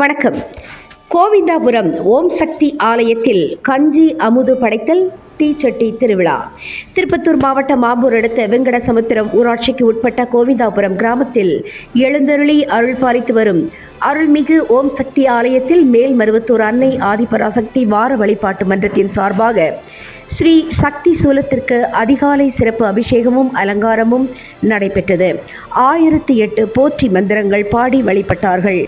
வணக்கம். கோவிந்தாபுரம் ஓம் சக்தி ஆலயத்தில் கஞ்சி அமுது படைத்தல் தீச்சட்டி திருவிழா. திருப்பத்தூர் மாவட்டம் ஆம்பூர் அடுத்த வெங்கடசமுத்திரம் ஊராட்சிக்கு உட்பட்ட கோவிந்தாபுரம் கிராமத்தில் எழுந்தருளி அருள் பாலித்து வரும் அருள்மிகு ஓம் சக்தி ஆலயத்தில் மேல்மருவத்தூர் அன்னை ஆதிபராசக்தி வார வழிபாட்டு மன்றத்தின் சார்பாக ஸ்ரீ சக்தி சூலத்திற்கு அதிகாலை சிறப்பு அபிஷேகமும் அலங்காரமும் நடைபெற்றது. 1008 போற்றி மந்திரங்கள் பாடி வழிபட்டார்கள்.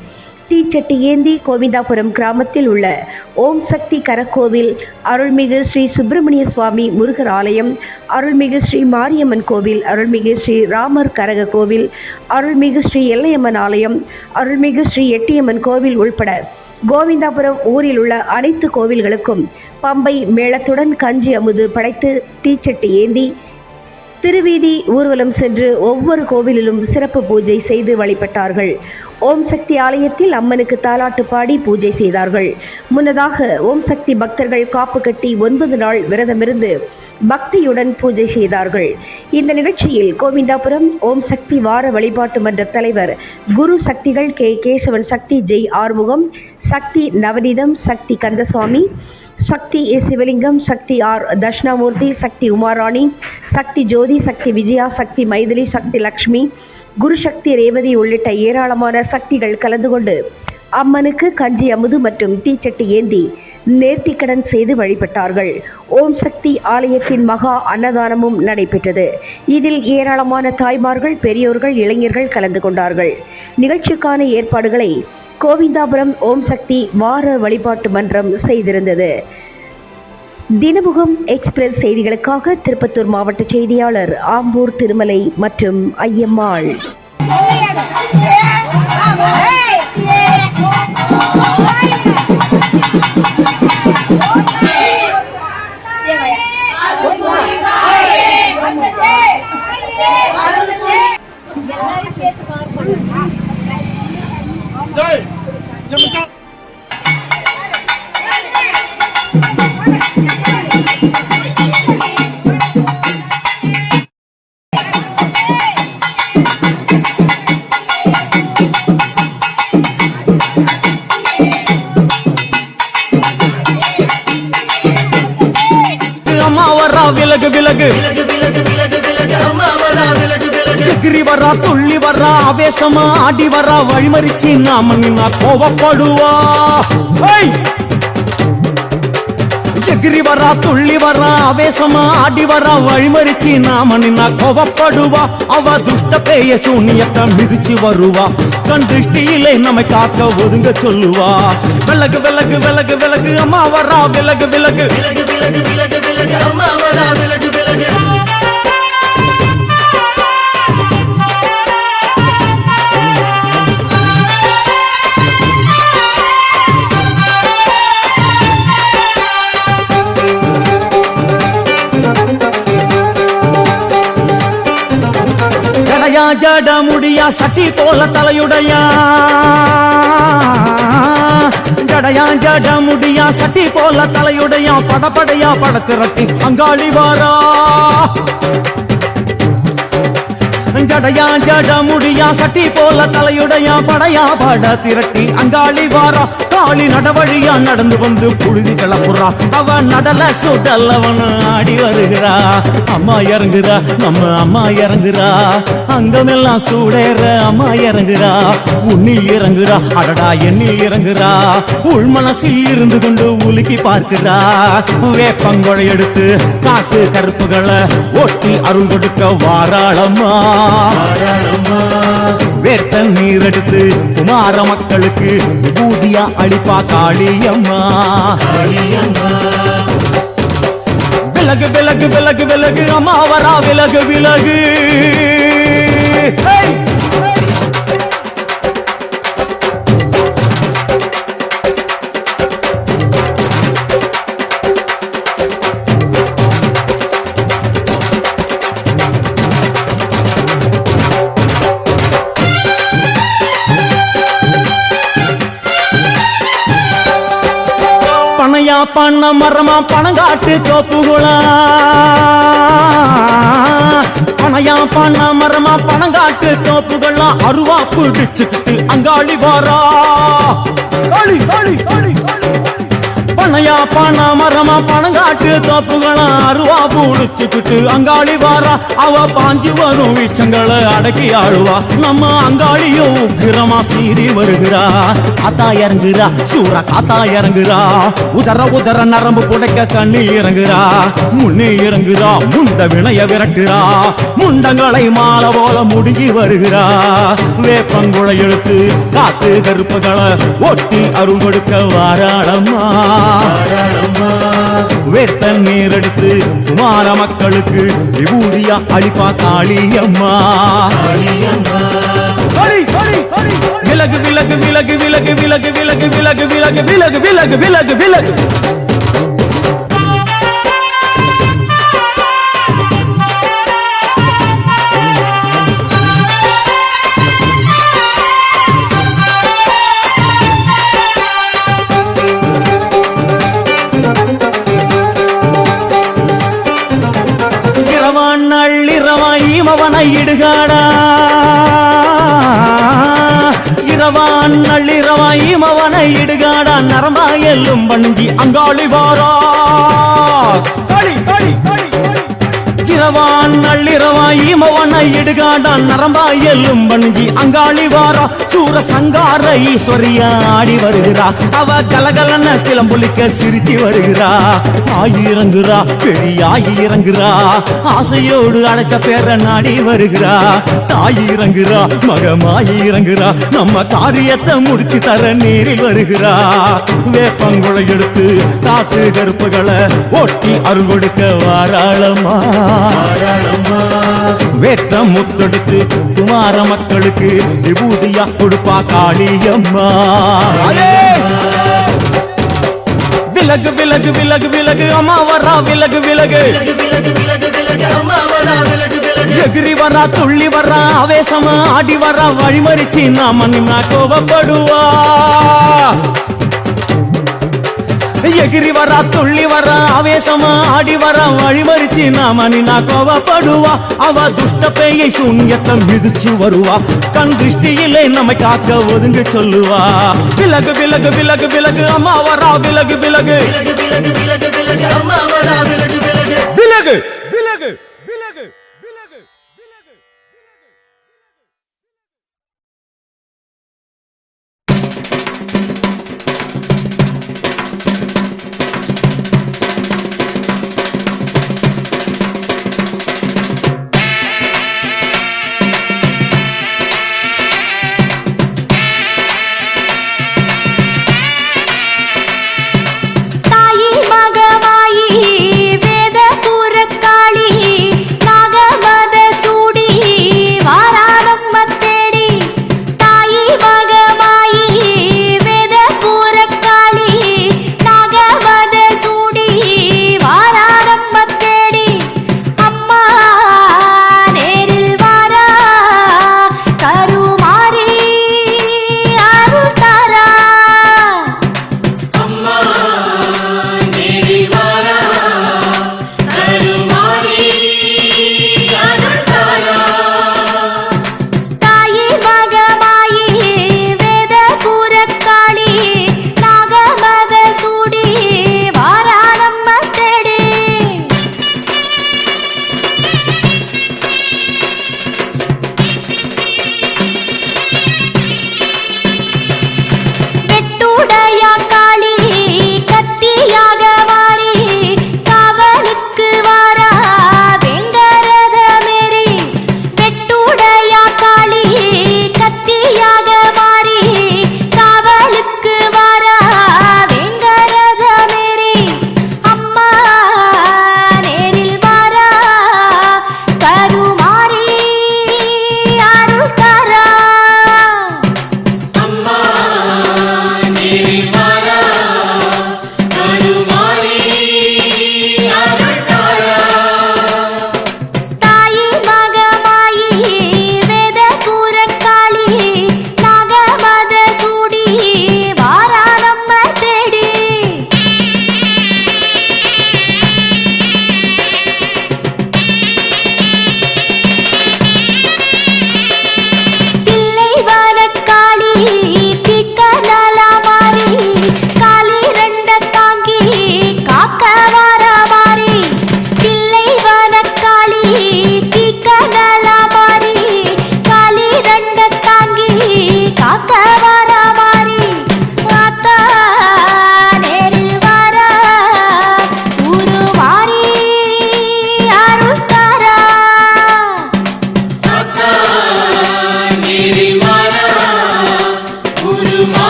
தீச்சட்டி ஏந்தி கோவிந்தாபுரம் கிராமத்தில் உள்ள ஓம் சக்தி கரக்கோவில், அருள்மிகு ஸ்ரீ சுப்பிரமணிய சுவாமி முருகர் ஆலயம், அருள்மிகு ஸ்ரீ மாரியம்மன் கோவில், அருள்மிகு ஸ்ரீ ராமர் கரக கோவில், அருள்மிகு ஸ்ரீ எல்லையம்மன் ஆலயம், அருள்மிகு ஸ்ரீ எட்டியம்மன் கோவில் உள்பட கோவிந்தாபுரம் ஊரில் உள்ள அனைத்து கோவில்களுக்கும் பம்பை மேளத்துடன் கஞ்சி அமுது படைத்து தீச்சட்டி ஏந்தி திருவீதி ஊர்வலம் சென்று ஒவ்வொரு கோவிலிலும் சிறப்பு பூஜை செய்து வழிபட்டார்கள். ஓம் சக்தி ஆலயத்தில் அம்மனுக்கு தாலாட்டு பாடி பூஜை செய்தார்கள். முன்னதாக ஓம் சக்தி பக்தர்கள் காப்பு கட்டி 9 நாள் விரதமிருந்து பக்தியுடன் பூஜை செய்தார்கள். இந்த நிகழ்ச்சியில் கோவிந்தாபுரம் ஓம் சக்தி வார வழிபாட்டு மன்ற தலைவர் குரு சக்திகள் கே கேசவன், சக்தி ஜெய் ஆறுமுகம், சக்தி நவநீதம், சக்தி கந்தசுவாமி, சக்தி ஏ சிவலிங்கம், சக்தி ஆர் தட்சிணாமூர்த்தி, சக்தி உமாராணி, சக்தி ஜோதி, சக்தி விஜயா, சக்தி மைதிலி, சக்தி லக்ஷ்மி, குரு சக்தி ரேவதி உள்ளிட்ட ஏராளமான சக்திகள் கலந்து கொண்டு அம்மனுக்கு கஞ்சி அமுது மற்றும் தீச்சட்டி ஏந்தி நேர்த்திக்கடன் செய்து வழிபட்டார்கள். ஓம் சக்தி ஆலயத்தின் மகா அன்னதானமும் நடைபெற்றது. இதில் ஏராளமான தாய்மார்கள், பெரியோர்கள், இளைஞர்கள் கலந்து கொண்டார்கள். நிகழ்ச்சிக்கான ஏற்பாடுகளை கோவிந்தாபுரம் ஓம் சக்தி வார வழிபாட்டு மன்றம் செய்திருந்தது. தினமுகம் எக்ஸ்பிரஸ் செய்திகளுக்காக திருப்பத்தூர் மாவட்ட செய்தியாளர் ஆம்பூர் திருமலை மற்றும் ஐயம்மாள். விலகு விலகு எகிரி வரா, துள்ளி வரா, ஆவேசமா ஆடி வரா, வழிமறிச்சு நாம நின்னா கோவப்படுவா. எகிரி வரா, துள்ளி வரா, ஆவேசமா ஆடி வரா, வழிமறிச்சு நாம நின்னா கோவப்படுவா. அவ துஷ்ட பேய சூனியத்தை மிதிச்சு வருவா. கண் திருஷ்டியிலே நம்மை காக்க ஒதுங்க சொல்லுவா. விலகு விலகு விலகு விலகு அம்மா வரா, விலகு விலகு விலகு விலகு விலகு விலகு அம்மா வரா, விலகு விலகு. ஜட முடியா, சட்டி போல தலையுடையா, ஜடையா ஜட முடியா, சட்டி போல தலையுடையா, படப்படையா படத்திரட்டி அங்காளி வாரா. ஜடையா ஜட முடியா, சட்டி போல தலையுடையா, படையா பட திரட்டி அங்காளி வாரா. காளி நடவழியா நடந்து வந்து புழுதி கிளப்புறா. அவ நடல சுடல் அவன் ஆடி வருகிறா. அம்மா இறங்குறா, நம்ம அம்மா இறங்குறா. அங்கமெல்லாம் சூடேற அம்மா இறங்குறா. உன்னில் இறங்குறா, அடடா எண்ணில் இறங்குறா. உள் மனசில் இருந்து கொண்டு உலுக்கி பார்க்கிறா. வேப்பங்கொழை எடுத்து காட்டு கருப்புகளை ஓட்டி அருள் கொடுக்க வாராளம்மா. வேட்ட நீர் எடுத்து குமார மக்களுக்கு பூதியா அளிப்பா காளியம்மா. விலகு விலகு விலகு விலகு அம்மா வரா, விலகு விலகு. பனையா பண்ண மரமா பணங்காட்டு தோப்புகுளா. பனையா பண்ண மரமா பணங்காட்டு தோப்புகளா. அருவா பிடிச்சுக்கிட்டு அங்காளி வாரா. மலையா பண மரமா பணங்காட்டு தோப்புகளை அருவா பூடிச்சுக்கிட்டு அங்காளி வாரா அவ பாஞ்சு வரும் வீச்சங்களை அடக்கி ஆழுவா நம்ம அங்காளியோ உக்கிரமா சீறி வருகிறா காத்தா இறங்குறா சூற காத்தா இறங்குறா உதர உதர நரம்பு புடைக்க கண்ணி இறங்குறா முன்னே இறங்குறா முந்த வினைய விரட்டுறா முண்டங்களை மாலை போல முடுங்கி வருகிறா வேப்பங்குளை எடுத்து காத்து கருப்புகளை ஒட்டி அருள் கொடுக்க வாராளம்மா வேட்ட நீர் எடுத்து குமார மக்களுக்கு விபூதியா அளிப்பா காளியம்மா விலகு விலகு விலகு விலகு விலகு விலகு விலகு விலகு விலகு விலகு விலகு விலகு நள்ளிரவாயிமவனை இடுகாடா இரவான் நள்ளிரவாயிமவனை இடுகாடா நரம்பா எல்லும் பண்டி அங்காளி வாரா களி களி களி இரவான் நள்ளிரவாயிமவனை இடுகாடா நரம்பா எல்லும் பண்டி அங்காளி வாரா சூர சங்கார ஈஸ்வரியா ஆடி வருகிறா அவ கலகலன சிலம்புலிக்க சிரிச்சு வருகிறா ஆயிரங்குறா பெரியாயி இறங்குறா ஆசையோடு அடைச்ச பேர நாடி வருகிறா தாய் இறங்குறா மகமாயி இறங்குறா நம்ம காரியத்தை முடிச்சு தர நேரில் வருகிறா வேப்பங்குளை எடுத்து காத்து கருப்புகளை ஒட்டி அருள் கொடுக்க வாராளம்மா வேட்ட முத்தெடுத்து குமார மக்களுக்கு விபூதியா கொடுப்பா காளியம்மா விலகு விலகு விலகு விலகு அம்மா வரா விலகு விலகு எகிரி வரா துள்ளி வரா ஆவேசமா ஆடி வரா வழிமறிச்சு நாம நின்னா கோபப்படுவா எகிரி வரா துள்ளி வரா ஆவேசமா ஆடி வரா வழிமறிச்சு நாம நின்னா கோபப்படுவா அவ துஷ்ட பேயை சூன்யத்தை மிதிச்சு வருவா கண் திருஷ்டியிலே நம்மை காக்க ஒதுங்க சொல்லுவா விலகு விலகு விலகு விலகு அம்மா வரா விலகு விலகு விலகு விலகு